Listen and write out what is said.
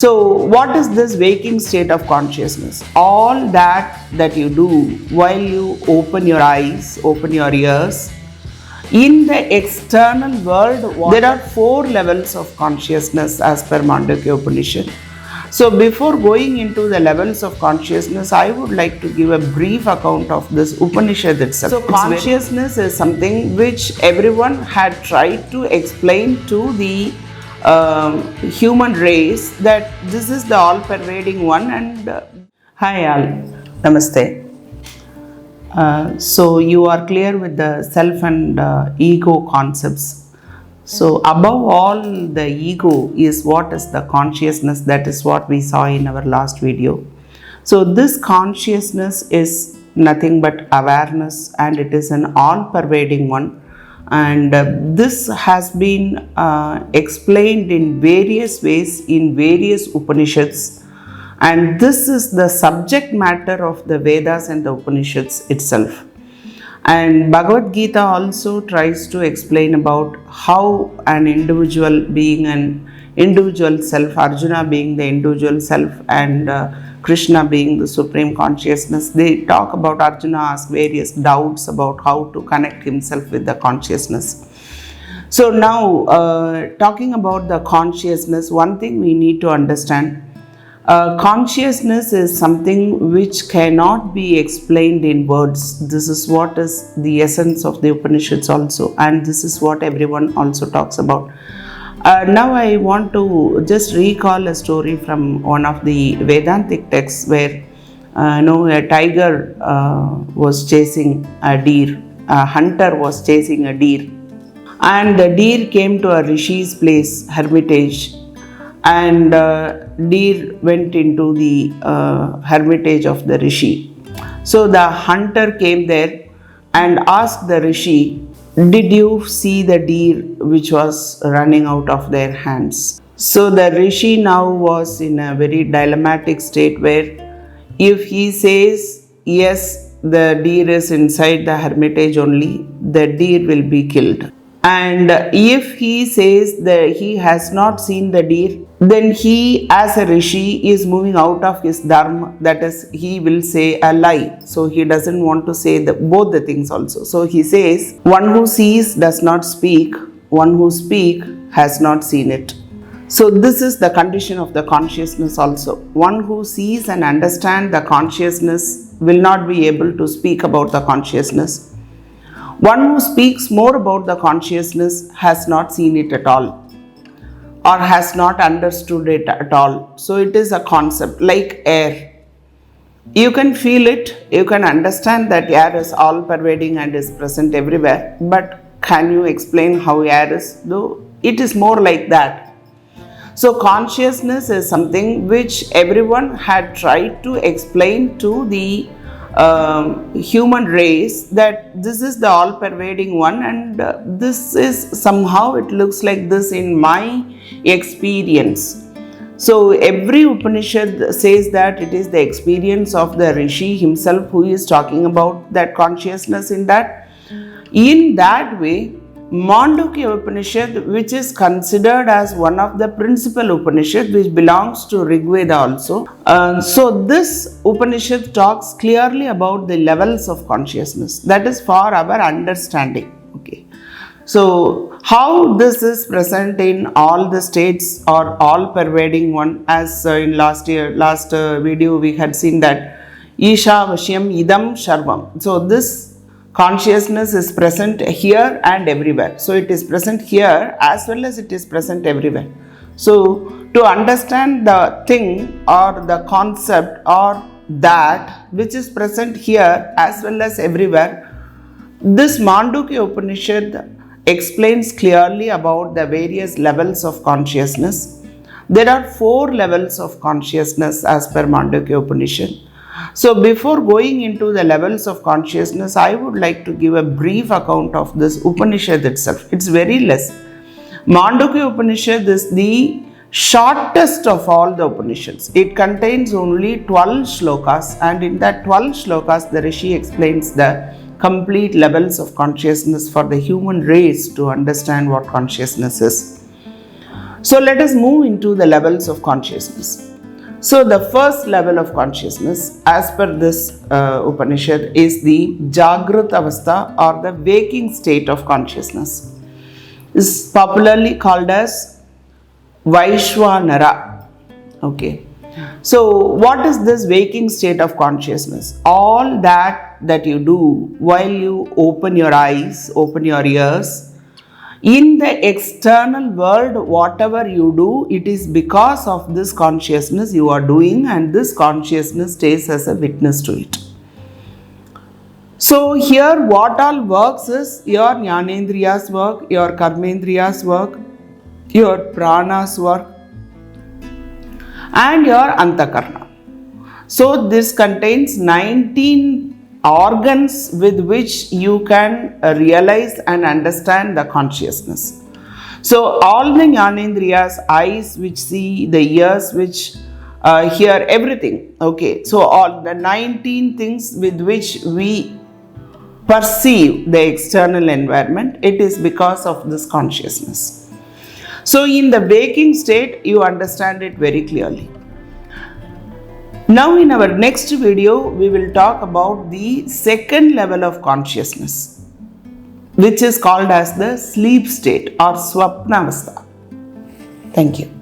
So, what is this waking state of consciousness? All that you do while you open your eyes, open your ears, in the external world, there are 4 levels of consciousness as per Mandukya Upanishad. So, before going into the levels of consciousness, I would like to give a brief account of this Upanishad itself. So, consciousness is something which everyone had tried to explain to the human race, that this is the all-pervading one. And hi all, namaste. So you are clear with the self and ego concepts. So above all the ego is what is the consciousness. That is what we saw in our last video. So this consciousness is nothing but awareness, and it is an all-pervading one. And this has been explained in various ways in various Upanishads, and this is the subject matter of the Vedas and the Upanishads itself. And Bhagavad Gita also tries to explain about how an individual being an individual self, Arjuna being the individual self, and Krishna being the supreme consciousness. They talk about, Arjuna asks various doubts about how to connect himself with the consciousness. So now talking about the consciousness, one thing we need to understand, consciousness is something which cannot be explained in words. This is what is the essence of the Upanishads also, and this is what everyone also talks about. Now I want to just recall a story from one of the Vedantic texts where a tiger was chasing a deer, a hunter was chasing a deer, and the deer came to a rishi's place, hermitage, and deer went into the hermitage of the rishi. So the hunter came there and asked the rishi, "Did you see the deer which was running out of their hands?" So the rishi now was in a very dilemmatic state where if he says, yes, the deer is inside the hermitage only, the deer will be killed. And if he says that he has not seen the deer, then he as a rishi is moving out of his dharma, that is, he will say a lie. So he doesn't want to say both the things also. So he says, one who sees does not speak, one who speaks has not seen it. So this is the condition of the consciousness also. One who sees and understands the consciousness will not be able to speak about the consciousness. One who speaks more about the consciousness has not seen it at all, or has not understood it at all. So it is a concept like air. You can feel it, you can understand that air is all pervading and is present everywhere, but can you explain how air is? Though it is more like that. So consciousness is something which everyone had tried to explain to the human race, that this is the all-pervading one, and this is somehow, it looks like this in my experience. So every Upanishad says that it is the experience of the rishi himself who is talking about that consciousness in that. In that way, Mandukya Upanishad, which is considered as one of the principal Upanishad, which belongs to Rig Veda also. So this Upanishad talks clearly about the levels of consciousness. That is for our understanding. Okay. So how this is present in all the states or all pervading one, as in last video we had seen that Isha Vashyam Idam Sharvam. So this consciousness is present here and everywhere. So it is present here as well as it is present everywhere. So to understand the thing or the concept or that which is present here as well as everywhere, this Mandukya Upanishad explains clearly about the various levels of consciousness. There are 4 levels of consciousness as per Mandukya Upanishad. So before going into the levels of consciousness, I would like to give a brief account of this Upanishad itself. It's very less. Mandukya Upanishad is the shortest of all the Upanishads. It contains only 12 shlokas, and in that 12 shlokas, the Rishi explains the complete levels of consciousness for the human race to understand what consciousness is. So let us move into the levels of consciousness. So the first level of consciousness as per this Upanishad is the Jagrat Avastha or the waking state of consciousness. This is popularly called as Vaishwanara. Okay. So what is this waking state of consciousness? All that you do while you open your eyes, open your ears, in the external world, whatever you do, it is because of this consciousness you are doing, and this consciousness stays as a witness to it. So here what all works is your Jnanendriyas work, your Karmendriyas work, your Pranas work, and your Antakarna. So this contains 19 organs with which you can realize and understand the consciousness. So all the Jnanendriyas, eyes which see, the ears which hear, everything. Okay, so all the 19 things with which we perceive the external environment, it is because of this consciousness. So in the waking state, you understand it very clearly. Now in our next video, we will talk about the second level of consciousness, which is called as the sleep state or Swapnavastha. Thank you.